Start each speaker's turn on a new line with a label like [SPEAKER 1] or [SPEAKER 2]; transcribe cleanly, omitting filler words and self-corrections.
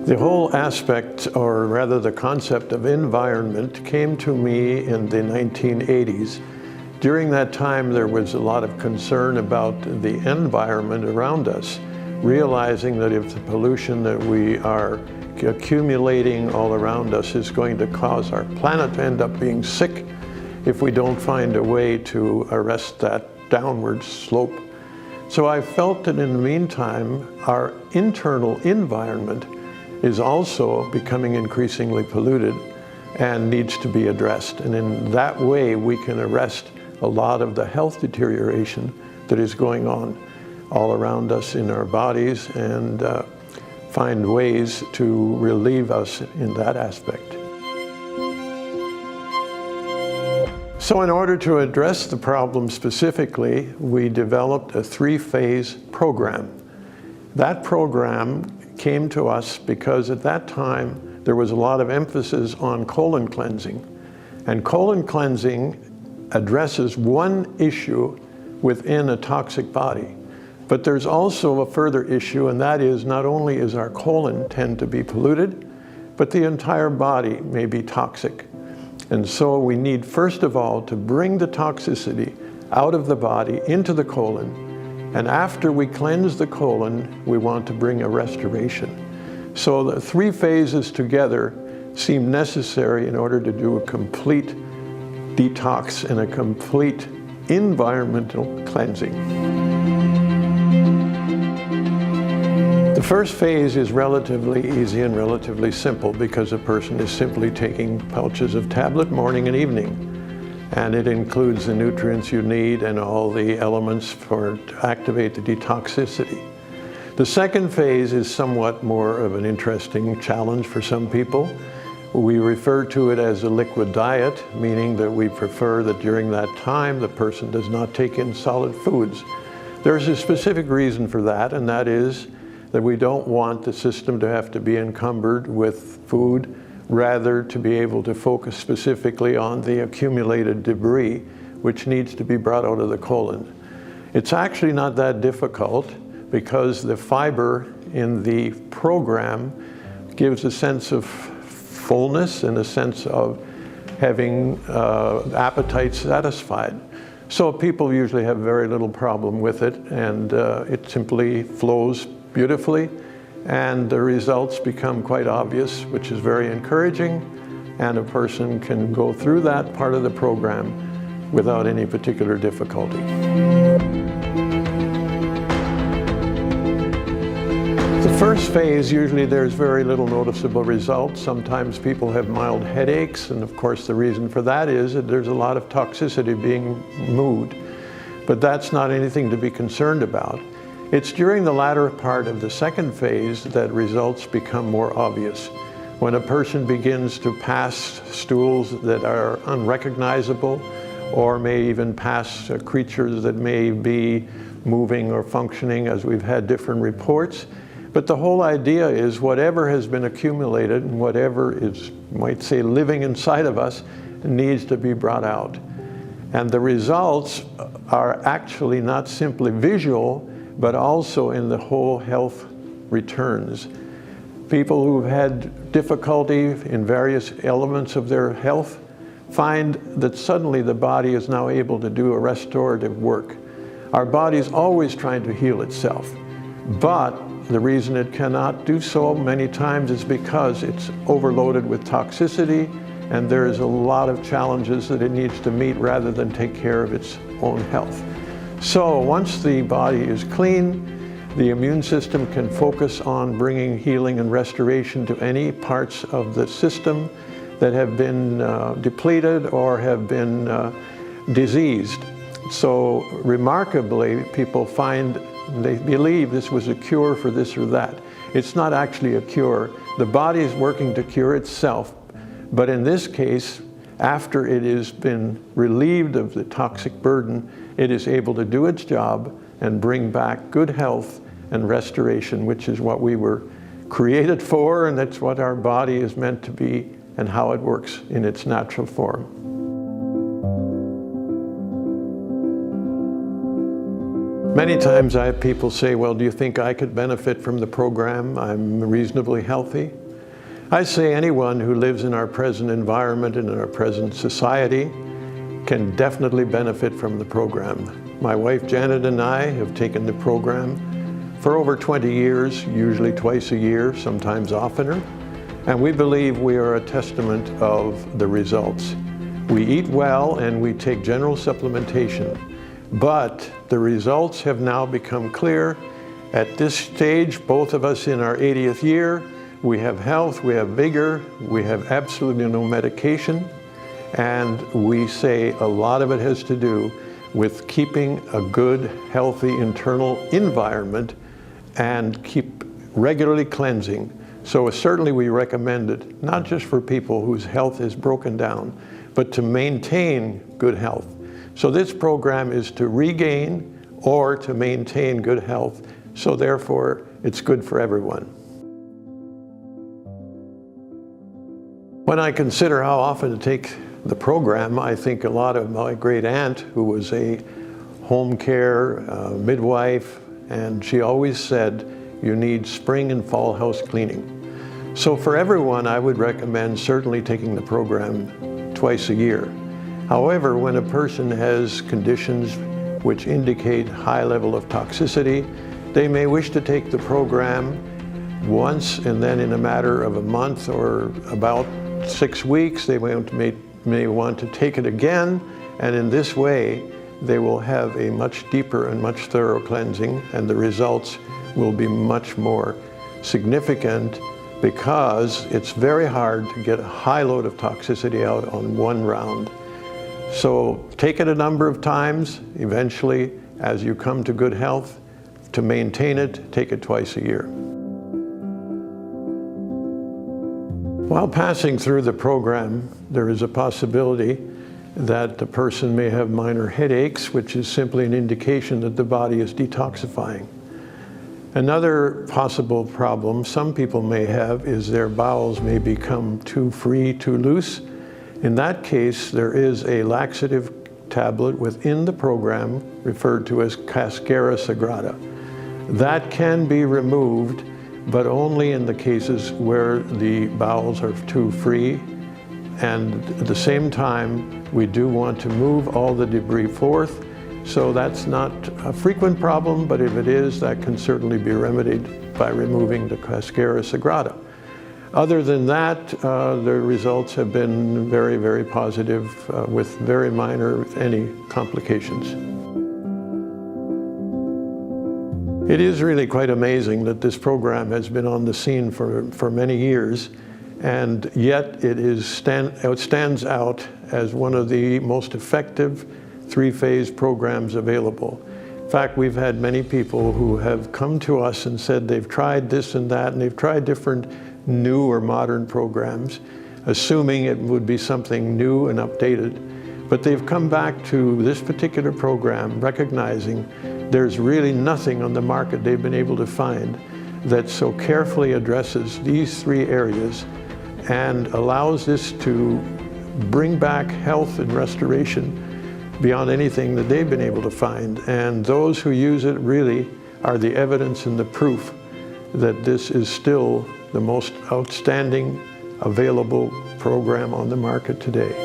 [SPEAKER 1] The whole aspect, or rather the concept of environment, came to me in the 1980s. During that time, there was a lot of concern about the environment around us, realizing that if the pollution that we are accumulating all around us is going to cause our planet to end up being sick if we don't find a way to arrest that downward slope. So I felt that in the meantime, our internal environment is also becoming increasingly polluted and needs to be addressed. And in that way, we can arrest a lot of the health deterioration that is going on all around us in our bodies and find ways to relieve us in that aspect. So in order to address the problem specifically, we developed a 3-phase program. That program came to us because at that time there was a lot of emphasis on colon cleansing. And colon cleansing addresses one issue within a toxic body. But there's also a further issue, and that is not only is our colon tend to be polluted, but the entire body may be toxic. And so we need, first of all, to bring the toxicity out of the body into the colon. And after we cleanse the colon, we want to bring a restoration. So the 3 phases together seem necessary in order to do a complete detox and a complete environmental cleansing. The first phase is relatively easy and relatively simple because a person is simply taking pouches of tablet morning and evening. And it includes the nutrients you need and all the elements to activate the detoxicity. The second phase is somewhat more of an interesting challenge for some people. We refer to it as a liquid diet, meaning that we prefer that during that time the person does not take in solid foods. There's a specific reason for that, and that is that we don't want the system to have to be encumbered with food, rather to be able to focus specifically on the accumulated debris which needs to be brought out of the colon. It's actually not that difficult because the fiber in the program gives a sense of fullness and a sense of having appetite satisfied. So people usually have very little problem with it, and it simply flows beautifully. And the results become quite obvious, which is very encouraging, and a person can go through that part of the program without any particular difficulty. The first phase, usually there's very little noticeable results. Sometimes people have mild headaches, and of course the reason for that is that there's a lot of toxicity being moved. But that's not anything to be concerned about. It's during the latter part of the second phase that results become more obvious. When a person begins to pass stools that are unrecognizable, or may even pass creatures that may be moving or functioning, as we've had different reports. But the whole idea is whatever has been accumulated and whatever is, might say, living inside of us needs to be brought out. And the results are actually not simply visual, but also in the whole health returns. People who've had difficulty in various elements of their health find that suddenly the body is now able to do a restorative work. Our body is always trying to heal itself, but the reason it cannot do so many times is because it's overloaded with toxicity, and there's a lot of challenges that it needs to meet rather than take care of its own health. So once the body is clean, the immune system can focus on bringing healing and restoration to any parts of the system that have been depleted or have been diseased. So remarkably, people find they believe this was a cure for this or that. It's not actually a cure. The body is working to cure itself, but in this case, after it has been relieved of the toxic burden, it is able to do its job and bring back good health and restoration, which is what we were created for, and that's what our body is meant to be and how it works in its natural form. Many times I have people say, well, do you think I could benefit from the program? I'm reasonably healthy. I say anyone who lives in our present environment and in our present society can definitely benefit from the program. My wife Janet and I have taken the program for over 20 years, usually twice a year, sometimes oftener, and we believe we are a testament of the results. We eat well and we take general supplementation, but the results have now become clear. At this stage, both of us in our 80th year, we have health, we have vigor, we have absolutely no medication, and we say a lot of it has to do with keeping a good, healthy internal environment and keep regularly cleansing. So certainly we recommend it, not just for people whose health is broken down, but to maintain good health. So this program is to regain or to maintain good health, so therefore it's good for everyone. When I consider how often to take the program, I think a lot of my great aunt, who was a home care midwife, and she always said, you need spring and fall house cleaning. So for everyone, I would recommend certainly taking the program twice a year. However, when a person has conditions which indicate high level of toxicity, they may wish to take the program once, and then in a matter of a month or about 6 weeks, they may want to take it again, and in this way, they will have a much deeper and much thorough cleansing, and the results will be much more significant, because it's very hard to get a high load of toxicity out on one round. So take it a number of times. Eventually, as you come to good health, to maintain it, take it twice a year. While passing through the program, there is a possibility that the person may have minor headaches, which is simply an indication that the body is detoxifying. Another possible problem some people may have is their bowels may become too free, too loose. In that case, there is a laxative tablet within the program referred to as Cascara Sagrada. That can be removed, but only in the cases where the bowels are too free. And at the same time, we do want to move all the debris forth. So that's not a frequent problem, but if it is, that can certainly be remedied by removing the Cascara Sagrada. Other than that, the results have been very, very positive with very minor, if any, complications. It is really quite amazing that this program has been on the scene for many years, and yet it stands out as one of the most effective three-phase programs available. In fact, we've had many people who have come to us and said they've tried this and that, and they've tried different new or modern programs, assuming it would be something new and updated. But they've come back to this particular program recognizing there's really nothing on the market they've been able to find that so carefully addresses these three areas and allows this to bring back health and restoration beyond anything that they've been able to find. And those who use it really are the evidence and the proof that this is still the most outstanding available program on the market today.